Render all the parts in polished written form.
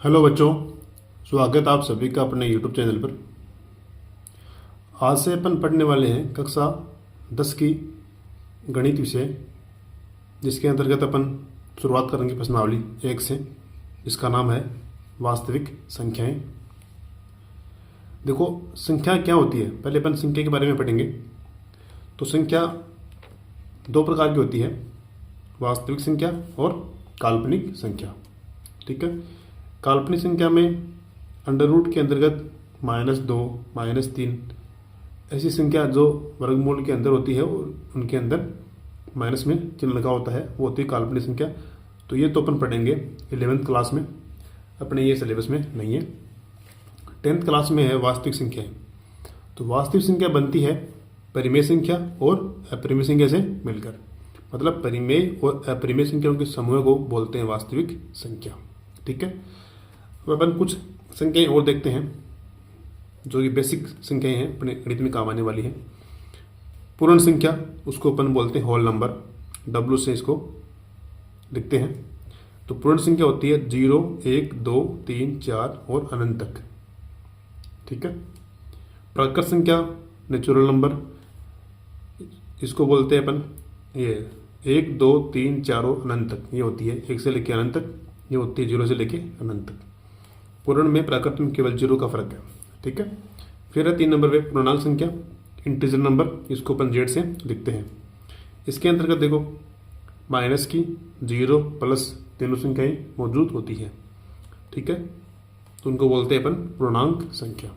Hello बच्चों, स्वागत आप सभी का अपने यूट्यूब चैनल पर। आज से अपन पढ़ने वाले हैं कक्षा 10 की गणित विषय, जिसके अंतर्गत अपन शुरुआत करेंगे प्रश्नावली 1 से, जिसका नाम है वास्तविक संख्याएं। देखो, संख्या क्या होती है, पहले अपन संख्या के बारे में पढ़ेंगे। तो संख्या दो प्रकार की होती है, वास्तविक संख्या और काल्पनिक संख्या। ठीक है। काल्पनिक संख्या में अंडर रूट के अंतर्गत -2, -3 ऐसी संख्या जो वर्गमूल के अंदर होती है और उनके अंदर माइनस में चिन्ह लगा होता है, वो होती है काल्पनिक संख्या। तो ये तो अपन पढ़ेंगे 11th क्लास में, अपने ये सिलेबस में नहीं है। 10th क्लास में है वास्तविक संख्याएं। तो वास्तविक संख्या बनती है परिमेय संख्या और अपरिमेय संख्या से मिलकर, मतलब परिमेय और अपरिमेय संख्याओं के समूह को बोलते हैं वास्तविक संख्या। ठीक है। अब अपन कुछ संख्याएं और देखते हैं जो कि बेसिक संख्याएं हैं, अपने गणित में काम आने वाली है। पूर्ण संख्या, उसको अपन बोलते हैं होल नंबर, W से इसको लिखते हैं। तो पूर्ण संख्या होती है 0, 1, 2, 3, 4 और अनंत तक। ठीक है। प्राकृत संख्या नेचुरल नंबर, इसको बोलते हैं अपन ये 1, 2, 3, 4 और अनंत तक, ये होती है 1 से लेके अनंत तक, ये होती है 0 से लेके अनंत तक। पूर्ण में प्राकृत में केवल 0 का फर्क है। ठीक है। फिर है 3 नंबर पे पूर्णांक संख्या, इंटीजर नंबर, इसको अपन Z से लिखते हैं। इसके अंतर्गत देखो माइनस की, 0, प्लस तीनों संख्याएं मौजूद होती है। ठीक है। तो उनको बोलते हैं अपन पूर्णांक संख्या।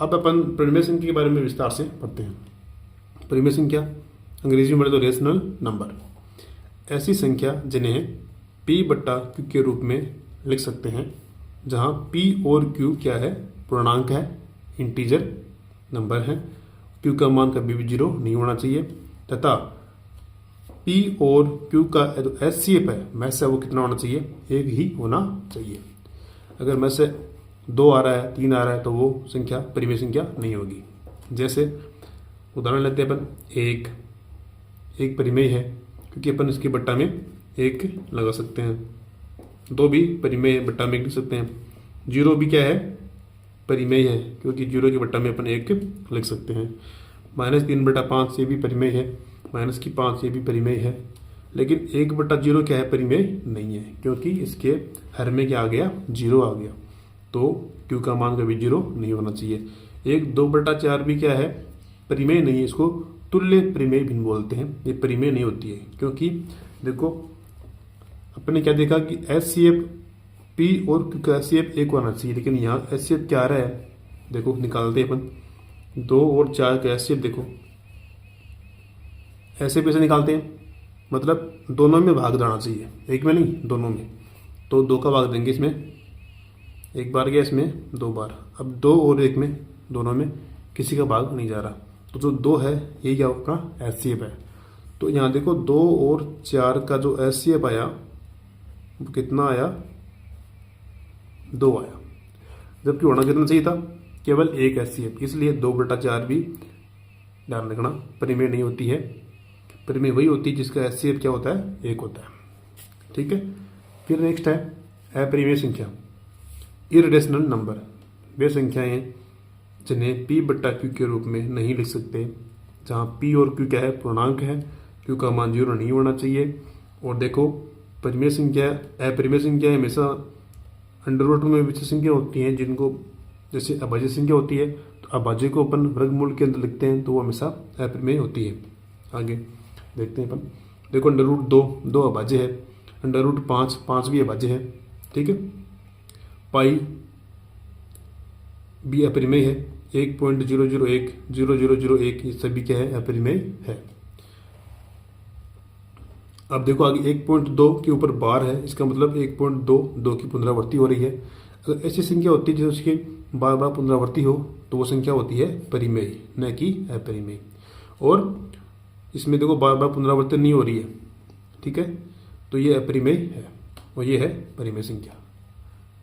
अब अपन परिमेय संख्या के बारे में विस्तार से पढ़ते हैं। परिमेय संख्या अंग्रेजी में तो रेशनल नंबर, ऐसी संख्या जिन्हें P/Q के रूप में लिख सकते हैं, जहां P और Q क्या है, पूर्णांक है, इंटीजर नंबर है। Q का मान कभी भी 0 नहीं होना चाहिए, तथा P और Q का जो HCF है, में से वो कितना होना चाहिए, 1 ही होना चाहिए। अगर में से 2 आ रहा है, 3 आ रहा है, तो वो संख्या परिमेय संख्या नहीं होगी। जैसे उदाहरण लेते हैं अपन, एक परिमेय है क्योंकि अपन इसके बट्टा में 1 लगा सकते हैं। 2 भी परिमेय बट्टा में 1 लिख सकते हैं। 0 भी क्या है, परिमेय है क्योंकि 0 के बट्टा में अपन 1 लिख सकते हैं। -3/5 ये भी परिमेय है, -5 ये भी परिमेय है। लेकिन 1/0 क्या है, परिमेय नहीं है, क्योंकि इसके हर में क्या आ गया, 0 आ गया। तो Q का मान कभी 0 नहीं होना चाहिए। 1/2/4 भी क्या है, परिमेय नहीं है, इसको तुल्य परिमेय भिन्न बोलते हैं। ये परिमेय नहीं होती है, क्योंकि देखो अपने क्या देखा कि HCF P और Q का HCF 1 होना चाहिए, लेकिन यहाँ HCF क्या आ रहा है, देखो निकालते हैं अपन 2 और 4 का HCF। देखो ऐसे पैसे निकालते हैं, मतलब दोनों में भाग जाना चाहिए, एक में नहीं, दोनों में। तो 2 का भाग देंगे इसमें, एक बार गया, इसमें 2 बार। अब 2 और 1 में, दोनों में किसी का भाग नहीं जा रहा, तो जो 2 है यही क्या आपका HCF है। तो यहाँ देखो 2 और 4 का जो HCF आया वो कितना आया, 2 आया, जबकि होना कितना चाहिए था, केवल 1 HCF। इसलिए 2/4 भी ध्यान रखना परिमेय नहीं होती है। परिमेय वही होती है जिसका HCF क्या होता है, 1 होता है। ठीक है। फिर नेक्स्ट है अपरिमेय संख्या, इररेशनल नंबर, वे संख्याएं हैं जिन्हें P/Q के रूप में नहीं लिख सकते, जहां P और Q क्या है, पूर्णांक है, Q का मान 0 नहीं होना चाहिए। और देखो परिमेय संख्या, अपरिमेय संख्या हमेशा अंडर रूट में विषम संख्या होती हैं, जिनको जैसे अभाज्य संख्या होती है, तो अभाज्य को अपन वर्गमूल के अंदर लिखते हैं, तो वो हमेशा अपरिमेय होती है। आगे देखते हैं अपन, देखो √2 अभाज्य है, √5 भी अभाज्य है। ठीक है। पाई भी अपरिमेय है, 1.001, 0001 ये सभी क्या है, अपरिमेय है। अब देखो आगे 1.2 के ऊपर बार है, इसका मतलब 1.2 की पुनरावृत्ति हो रही है। अगर ऐसी संख्या होती है जिसमें उसकी बार बार पुनरावृत्ति हो, तो वो संख्या होती है परिमेय, न कि अपरिमेय। और इसमें देखो बार बार पुनरावृत्ति नहीं हो रही है, ठीक है, तो ये अपरिमेय है और ये है परिमेय संख्या।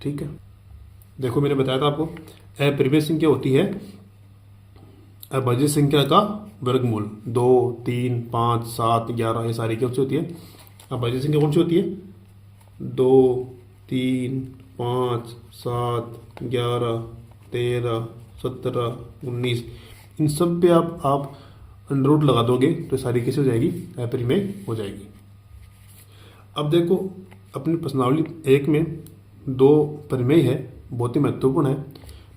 ठीक है। देखो मैंने बताया था आपको, अपरिमेय संख्या होती है अभाज्य संख्या का वर्गमूल। 2, 3, 5, 7, 11 ये सारी क्या होती है, अभाज्य संख्या कौन सी होती है, 2, 3, 5, 7, 11, 13, 17, 19, इन सब पे आप अंडर रूट लगा दोगे तो सारी कैसे हो जाएगी, अपरिमेय हो जाएगी। अब देखो अपनी प्रश्नावली 1 में 2 परिमेय है, बहुत ही महत्वपूर्ण है।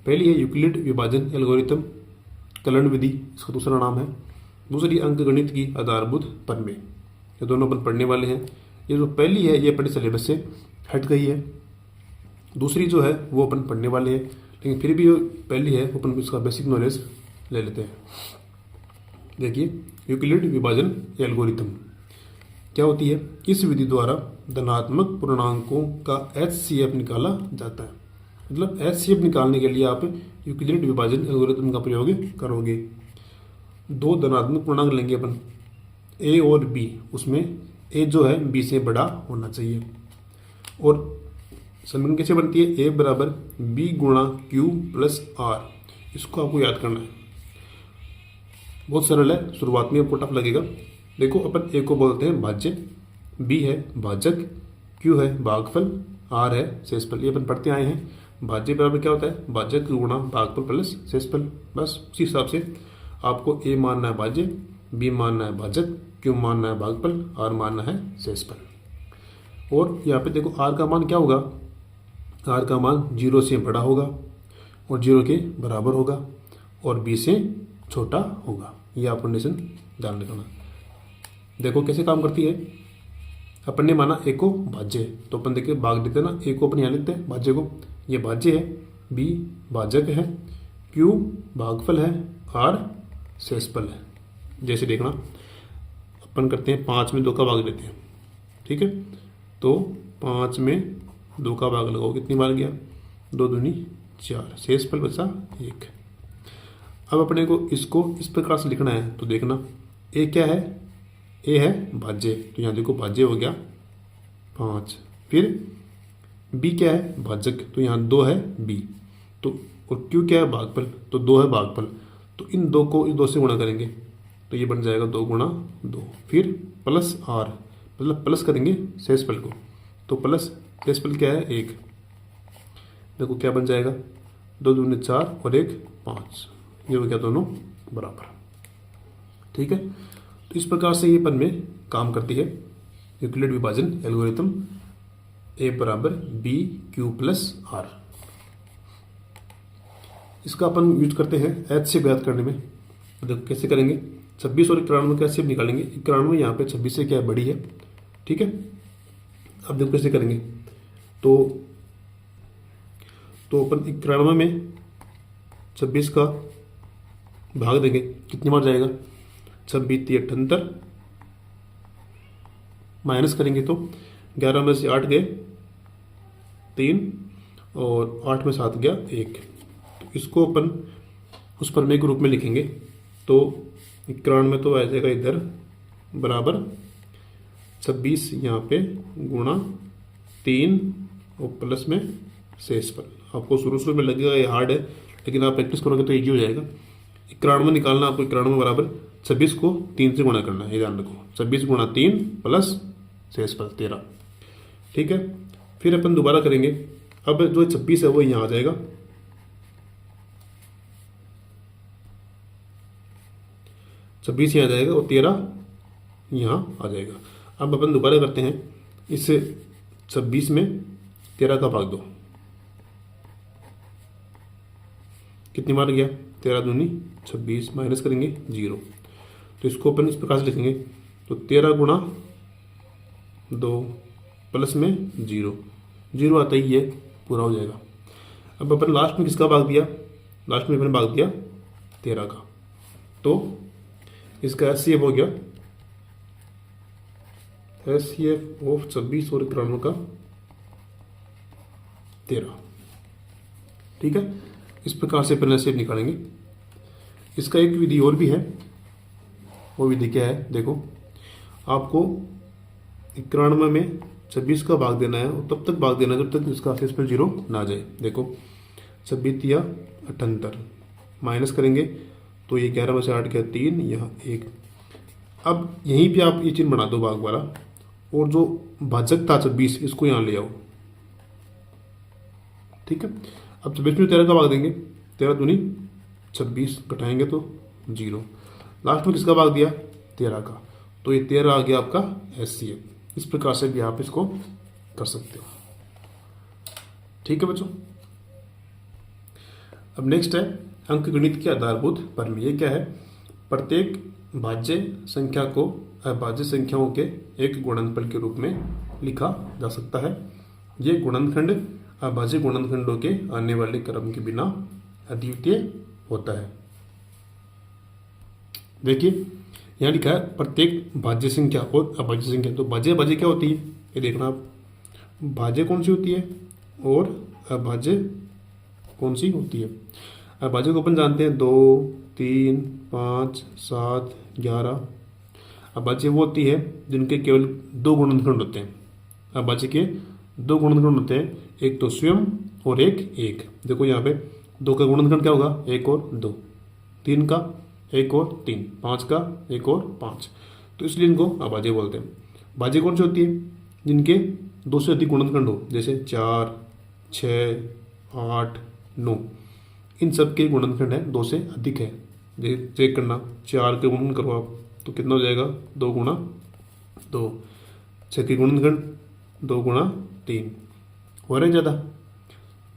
पहली है यूक्लिड विभाजन एल्गोरिथम कलन विधि, इसका दूसरा नाम है। दूसरी अंकगणित की आधारभूत प्रमेय। ये दोनों अपन पढ़ने वाले हैं। ये जो पहली है ये अपने सिलेबस से हट गई है, दूसरी जो है वो अपन पढ़ने वाले हैं, लेकिन फिर भी जो पहली है अपन इसका बेसिक नॉलेज ले लेते हैं। देखिए यूक्लिड विभाजन एल्गोरिथम क्या होती है। इस विधि द्वारा धनात्मक पूर्णांकों का HCF निकाला जाता है। मतलब HCF निकालने के लिए आप यूक्लिड विभाजन एल्गोरिथम का प्रयोग करोगे। 2 धनात्मक पूर्णांक लेंगे अपन A और B, उसमें A जो है B से बड़ा होना चाहिए। और समीकरण कैसे बनती है, A बराबर B गुणा Q प्लस R। इसको आपको याद करना है, बहुत सरल है, शुरुआत में आपको टफ लगेगा। देखो अपन A को बोलते हैं भाज्य, B है भाजक, Q है भागफल, R है शेषफल। ये अपन पढ़ते आए हैं। भाज्य बराबर क्या होता है, भाजक गुणा भागफल प्लस शेषफल। बस उसी हिसाब से आपको A मानना है भाज्य, B मानना है भाजक, Q मानना है भागफल, R मानना है शेषफल। और यहाँ पे देखो R का मान क्या होगा, R का मान 0 से बड़ा होगा और 0 के बराबर होगा और B से छोटा होगा। ये आप कंडीशन ध्यान रखना। देखो कैसे काम करती है। अपन ने माना A को भाज्य, तो अपन देखिए भाग देते हैं ना, A को अपन यहाँ लिखते हैं भाज्य को, ये भाज्य है, B भाजक है, Q भागफल है, R शेषफल है। जैसे देखना अपन करते हैं 5 में 2 का भाग लेते हैं, ठीक है। तो 5 में 2 का भाग लगाओ, कितनी बार गया, 2 दूनी 4, शेषफल बचा 1। अब अपने को इसको इस प्रकार से लिखना है। तो देखना A क्या है, A है भाज्य, तो यहाँ देखो भाज्य हो गया 5। फिर B क्या है भाजक, तो यहाँ 2 है B। तो और Q क्या है भागफल, तो 2 है भागफल। तो इन 2 को इस 2 से गुणा करेंगे तो ये बन जाएगा 2 गुणा 2। फिर प्लस R, मतलब प्लस करेंगे शेषफल को, तो प्लस शेषफल क्या है 1। देखो क्या बन जाएगा, 2 दूनी 4 और 1 5, ये हो गया दोनों बराबर, ठीक है। तो इस प्रकार से ये प्रमेय काम करती है, यूक्लिड विभाजन एल्गोरिथम। A बराबर B Q प्लस R। इसका अपन यूज करते हैं HCF ज्ञात करने में। देखो कैसे करेंगे, 26 और 91 का HCF निकालेंगे। 91 यहाँ पे 26 से क्या बड़ी है, ठीक है। अब देखो कैसे करेंगे, तो अपन 91 में 26 का भाग देंगे, कितनी बार जाएगा, 26 × 78, माइनस करेंगे तो 11 में से 8 गए 3 और 8 में 7 गया 1। तो इसको अपन उस प्रमेय के रूप में लिखेंगे। तो 91 में तो आ जाएगा इधर बराबर 26 यहाँ पे गुणा 3 और प्लस में शेषफल। आपको शुरू में लगेगा ये हार्ड है, लेकिन आप प्रैक्टिस करोगे तो ईजी हो जाएगा। 91 निकालना, आपको 91 बराबर 26 को 3 से गुणा करना है, ये ध्यान रखो। 26 गुणा 3 प्लस शेषफल 13, ठीक है। फिर अपन दोबारा करेंगे। अब जो 26 है वो यहाँ आ जाएगा, 26 यहाँ आ जाएगा और 13 यहाँ आ जाएगा। अब अपन दोबारा करते हैं, इस 26 में 13 का भाग दो, कितनी बार गया, 13 दूनी 26, माइनस करेंगे 0। तो इसको अपन इस प्रकार से लिखेंगे, तो 13 गुणा 2 प्लस में 0 आता ही है, पूरा हो जाएगा। अब अपन लास्ट में किसका भाग दिया, लास्ट में अपन भाग दिया 13 का, तो इसका HCF हो गया, HCF ऑफ 26 और 91 का 13, ठीक है। इस प्रकार से अपन HCF निकालेंगे। इसका एक विधि और भी है, वो विधि क्या है, देखो आपको 91 में 26 का भाग देना है और तब तक भाग देना है जब तक इसका शेषफल 0 ना आ जाए। देखो 26 या 78, माइनस करेंगे तो ये 11 में से 8 गया 3, यहाँ 1। अब यहीं पे आप ये चिन्ह बना दो भाग वाला, और जो भाजक था 26 इसको यहाँ ले आओ, ठीक है। अब 26 में 13 का भाग देंगे, 13 दूनी 26, घटाएंगे तो 0। लास्ट में किसका भाग दिया? 13 का, तो ये 13 आ गया आपका HCF। इस प्रकार से भी आप इसको कर सकते हो। ठीक है बच्चों। अब नेक्स्ट है अंकगणित की आधारभूत प्रमेय। ये क्या है? प्रत्येक भाज्य संख्या को अभाज्य संख्याओं के एक गुणनफल के रूप में लिखा जा सकता है। ये गुणनखंड अभाज्य गुणनखंडों के आने वाले क्रम के बिना अद्वितीय होता है। देखिए यहाँ लिखा है प्रत्येक भाज्य संख्या और अभाज्य संख्या। तो भाज्य अभाज्य क्या होती है ये देखना आप। भाज्य कौन सी होती है और अभाज्य कौन सी होती है? अभाज्य को अपन जानते हैं 2, 3, 5, 7, 11। अभाज्य वो होती है जिनके केवल 2 गुणनखंड होते हैं। अभाज्य के 2 गुणनखंड होते हैं, एक तो स्वयं और एक। देखो यहाँ पे 2 का गुणनखंड क्या होगा? 1 और 2। 3 का 1 और 3। 5 का 1 और 5। तो इसलिए इनको अभाज्य बोलते हैं। भाज्य कौन सी होती है? जिनके 2 से अधिक गुणनखंड हो, जैसे 4, 6, 8, 9। इन सब के गुणनखंड है 2 से अधिक है। चेक करना, 4 के गुणन करो आप तो कितना हो जाएगा? 2 गुणा 2। 6 के गुणनखंड 2 गुणा 3 हो रहे ज़्यादा।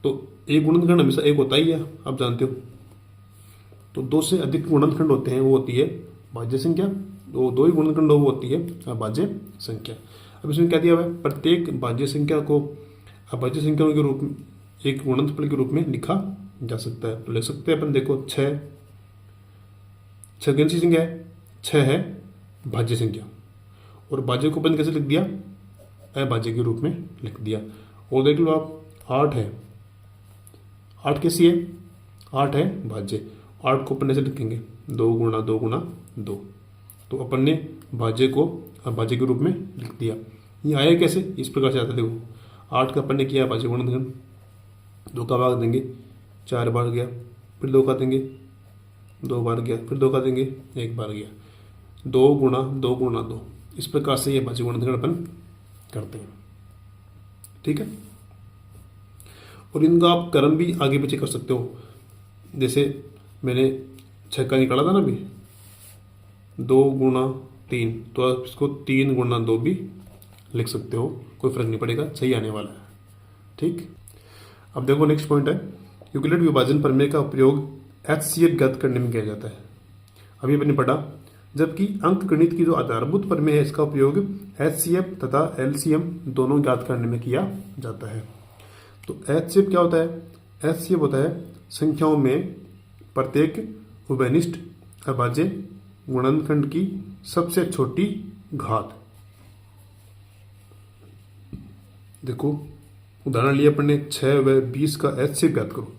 तो एक गुणनखंड हमेशा एक होता ही है, आप जानते हो। तो 2 से अधिक गुणनखंड होते हैं, वो होती है भाज्य संख्या। 2 ही गुणनखंड वो होती है अभाज्य संख्या। अब इसमें क्या दिया हुआ है? प्रत्येक भाज्य संख्या को अभाज्य संख्याओं के रूप में एक गुणनफल के रूप में लिखा जा सकता है। तो लिख सकते हैं अपन, देखो 6 कौन सी संख्या है? 6 है भाज्य संख्या। और भाज्य को अपन कैसे लिख दिया? अभाज्य के रूप में लिख दिया। और देख लो आप 8 है। 8 कैसी है? 8 है भाज्य। 8 को अपन ऐसे लिखेंगे 2 गुणा 2 गुणा 2। तो अपन ने भाज्य को अभाज्य के रूप में लिख दिया। ये आया कैसे? इस प्रकार से आता है। देखो 8 का अपन ने किया भाज्य गुणनखंड, 2 का भाग देंगे, 4 बार गया, फिर 2 का देंगे, 2 बार गया, फिर 2 का देंगे, 1 बार गया। 2 गुणा 2 गुणा 2। इस प्रकार से ये भाज्य गुणनखंड अपन करते हैं। ठीक है। और इनका आप क्रम भी आगे पीछे कर सकते हो। जैसे मैंने 6 का निकाला था ना अभी, 2 गुणा 3, तो आप इसको 3 गुणा 2 भी लिख सकते हो, कोई फर्क नहीं पड़ेगा, सही आने वाला है। ठीक। अब देखो नेक्स्ट पॉइंट है यूक्लिड विभाजन प्रमेय का उपयोग HCF ज्ञात करने में किया जाता है। अभी मैंने पढ़ा, जबकि अंकगणित की जो आधारभूत प्रमेय है इसका उपयोग HCF तथा LCM दोनों ज्ञात करने में किया जाता है। तो HCF क्या होता है? HCF होता है संख्याओं में प्रत्येक उभयनिष्ठ अभाज्य गुणनखंड की सबसे छोटी घात। देखो उदाहरण लिया अपन ने 6 व 20 का HCF ज्ञात करो।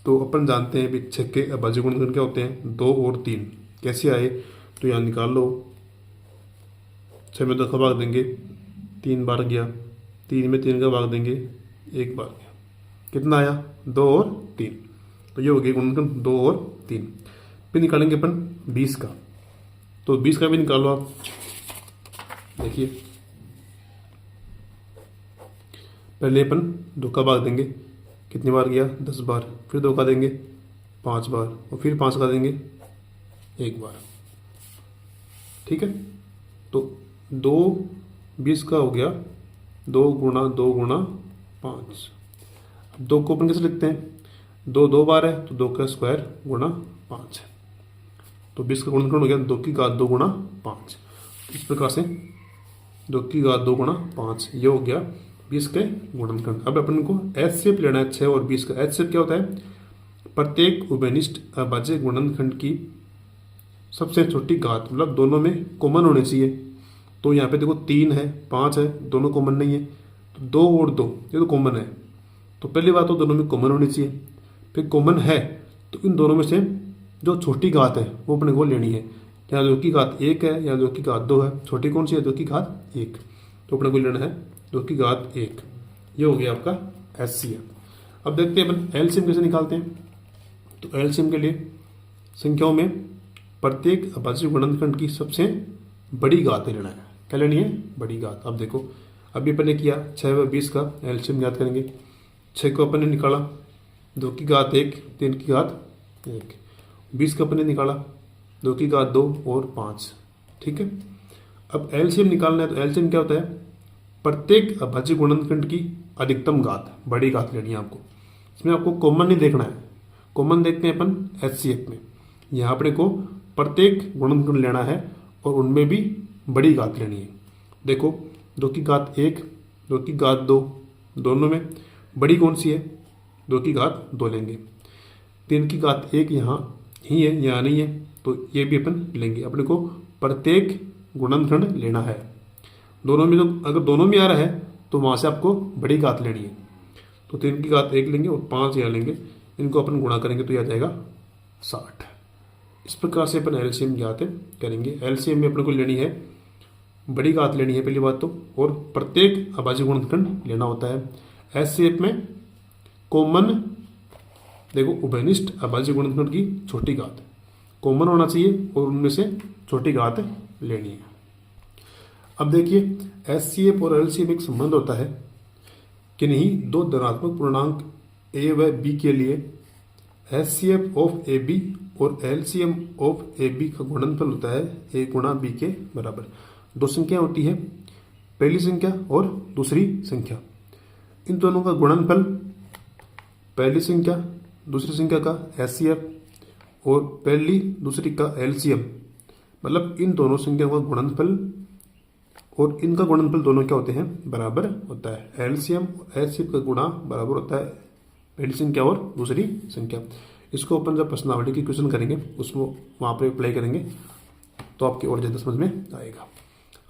तो अपन जानते हैं भी 6 के अभाज्य गुणनखंड क्या होते हैं? 2 और 3। कैसे आए? तो यहाँ निकाल लो। 6 में 2 का भाग देंगे, 3 बार गया। 3 में 3 का भाग देंगे, 1 बार गया। कितना आया? 2 और 3। तो ये हो गया गुणनखंड 2 और 3। फिर निकालेंगे अपन 20 का। तो 20 का भी निकालो आप। देखिए पहले अपन 2 का भाग देंगे, कितनी बार गया? 10 बार। फिर 2 का देंगे 5 बार, और फिर 5 का देंगे 1 बार। ठीक है। तो 2 20 का हो गया 2 गुणा 2 गुणा 5। अब 2 को अपन कैसे लिखते हैं? 2 बार है तो 2 का स्क्वायर गुणा 5 है। तो 20 का गुणनखंड हो गया 2 की घात 2 गुणा 5। इस प्रकार से 2 की घात 2 गुणा 5 ये हो गया 20 के गुणनखंड। अब अपन को HCF लेना है 6 और 20 का। HCF क्या होता है? प्रत्येक उभयनिष्ठ अभाज्य गुणनखंड की सबसे छोटी घात, मतलब दोनों में कॉमन होने चाहिए। तो यहाँ पे देखो 3 है 5 है, दोनों कॉमन नहीं है। तो 2 और 2 ये तो कॉमन है। तो पहली बात तो दोनों में कॉमन होनी चाहिए। फिर कॉमन है तो इन दोनों में से जो छोटी घात है वो अपने को लेनी है। या 2 की घात 1 है या 2 की घात 2 है। छोटी कौन सी है? 2 की घात 1। तो अपने को लेना है 2 की घात 1। ये हो गया आपका HCF। अब देखते हैं अपन LCM कैसे निकालते हैं। तो LCM के लिए संख्याओं में प्रत्येक अभाज्य गुणनखंड की सबसे बड़ी घात लेना है। क्या लेनी है? बड़ी घात। अब देखो अभी अपन ने किया 6 व 20 का LCM ज्ञात करेंगे। 6 को अपन ने निकाला, 2 की घात 1, 3 की घात 1, 20 का अपन ने निकाला, 2 की घात 2 और 5। ठीक है, अब एलसीएम निकालना है। तो एलसीएम क्या होता है, प्रत्येक अभाज्य गुणनखंड की अधिकतम घात, बड़ी घात लेनी है आपको। इसमें आपको कॉमन नहीं देखना है, कॉमन देखते हैं अपन एचसीएफ में। यहाँ अपने को प्रत्येक गुणनखंड लेना है और उनमें भी बड़ी घात लेनी है। देखो 2 की घात 1, 2 की घात 2, दोनों में बड़ी कौन सी है, 2 की घात 2 लेंगे। 3 की घात 1 यहाँ ही है, यहाँ नहीं है, तो ये भी अपन लेंगे। अपने को प्रत्येक गुणनखंड लेना है। दोनों में, तो अगर दोनों में आ रहा है तो वहाँ से आपको बड़ी घात लेनी है। तो 3 की घात 1 लेंगे और 5 यहाँ लेंगे, इनको अपन गुणा करेंगे तो यह आ जाएगा 60। इस प्रकार से अपन एलसीएम ज्ञात करेंगे। एलसीएम में अपने को लेनी है बड़ी घात लेनी है पहली बात तो, और प्रत्येक अभाज्य गुणनखंड लेना होता है। एचसीएफ में कॉमन, देखो उभयनिष्ठ अभाज्य गुणनखंड की छोटी घात कॉमन होना चाहिए और उनमें से छोटी घात लेनी है। अब देखिए एचसीएफ और एलसीएम एक संबंध होता है कि नहीं, दो धनात्मक पूर्णांक ए व बी के लिए एचसीएफ ऑफ ए बी और एलसीएम ऑफ ए बी का गुणनफल होता है ए गुणा बी के बराबर। दो संख्या होती है, पहली संख्या और दूसरी संख्या। इन दोनों का गुणनफल, पहली संख्या दूसरी संख्या का एचसीएफ और पहली दूसरी का एलसीएम, मतलब इन दोनों संख्या का गुणनफल और इनका गुणनफल दोनों क्या होते हैं, बराबर होता है। एलसीएम और एचसीएफ का गुणा बराबर होता है पहली संख्या और दूसरी संख्या। इसको अपन जब प्रश्नावली की क्वेश्चन करेंगे उसमें वहाँ पे अप्लाई करेंगे तो आपकी और ज़्यादा समझ में आएगा।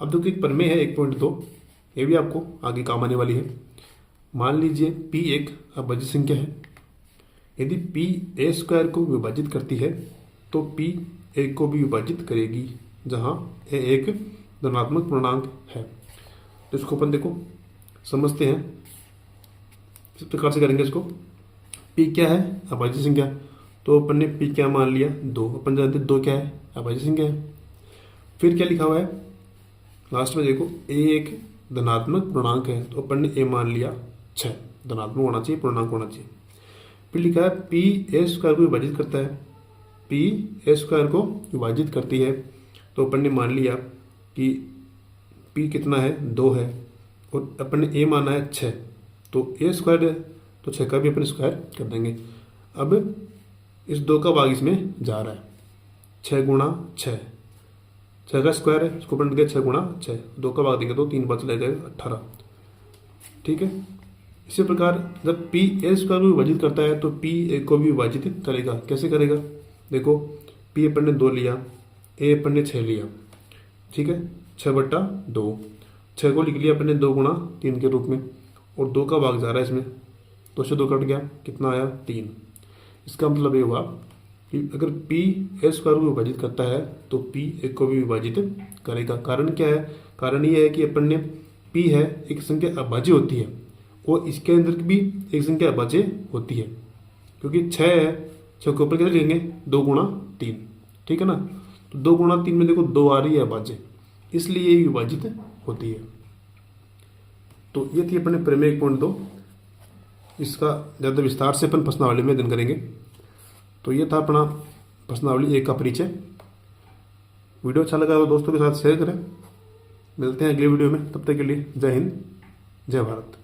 अब देखिए एक प्रमेय है 1.2, ये भी आपको आगे काम आने वाली है। मान लीजिए P एक अभाज्य संख्या है, यदि P a स्क्वायर को विभाजित करती है तो P a को भी विभाजित करेगी, जहाँ a एक धनात्मक पूर्णांक है। तो इसको अपन देखो समझते हैं, इस प्रकार से करेंगे इसको। P क्या है, अभाज्य संख्या, तो अपन ने P क्या मान लिया 2, अपन जानते 2 क्या है, अभाज्य संख्या है। फिर क्या लिखा हुआ है लास्ट में, देखो a एक धनात्मक पूर्णांक है तो अपन ने a मान लिया 6, धनात्मक होना चाहिए, पूर्णांक होना चाहिए। फिर लिखा है P a स्क्वायर को विभाजित करता है, P a स्क्वायर को विभाजित करती है तो अपन ने मान लिया कि P कितना है 2 है और अपन ने a माना है 6, तो a स्क्वायर है तो 6 का भी अपन स्क्वायर कर देंगे। अब इस 2 का भाग इसमें जा रहा है, 6 गुणा 6, 6 का स्क्वायर है, इसको अपन दिया 6 गुणा 6, 2 का भाग देंगे तो 3 बार चला जाएगा 18। ठीक है, इसी प्रकार जब P a स्क्वायर को विभाजित करता है तो P a को भी विभाजित करेगा। कैसे करेगा, देखो P अपन ने 2 लिया, a अपन ने 6 लिया, ठीक है, 6/2, 6 को लिख लिया अपन ने 2 गुणा 3 के रूप में, और 2 का भाग जा रहा है इसमें, 2 से 2 कट गया, कितना आया 3। इसका मतलब ये हुआ कि अगर P a स्क्वायर को विभाजित करता है तो P a को भी विभाजित करेगा। कारण क्या है, कारण ये है कि अपन ने P है एक संख्या अभाज्य होती है और इसके अंदर भी एक संख्या अभाज्य होती है, क्योंकि 6 है, 6 के ऊपर कितना लिखेंगे 2 गुणा 3, ठीक है ना। तो 2 गुणा 3 में देखो 2 आ रही है अभाज्य, इसलिए ये विभाजित होती है। तो ये थी अपने प्रमेय 1.2, इसका ज़्यादा विस्तार से अपन प्रश्नावली में अध्ययन करेंगे। तो ये था अपना प्रश्नावली 1 का परिचय। वीडियो अच्छा लगा तो दोस्तों के साथ शेयर करें। मिलते हैं अगले वीडियो में, तब तक के लिए जय हिंद, जय भारत।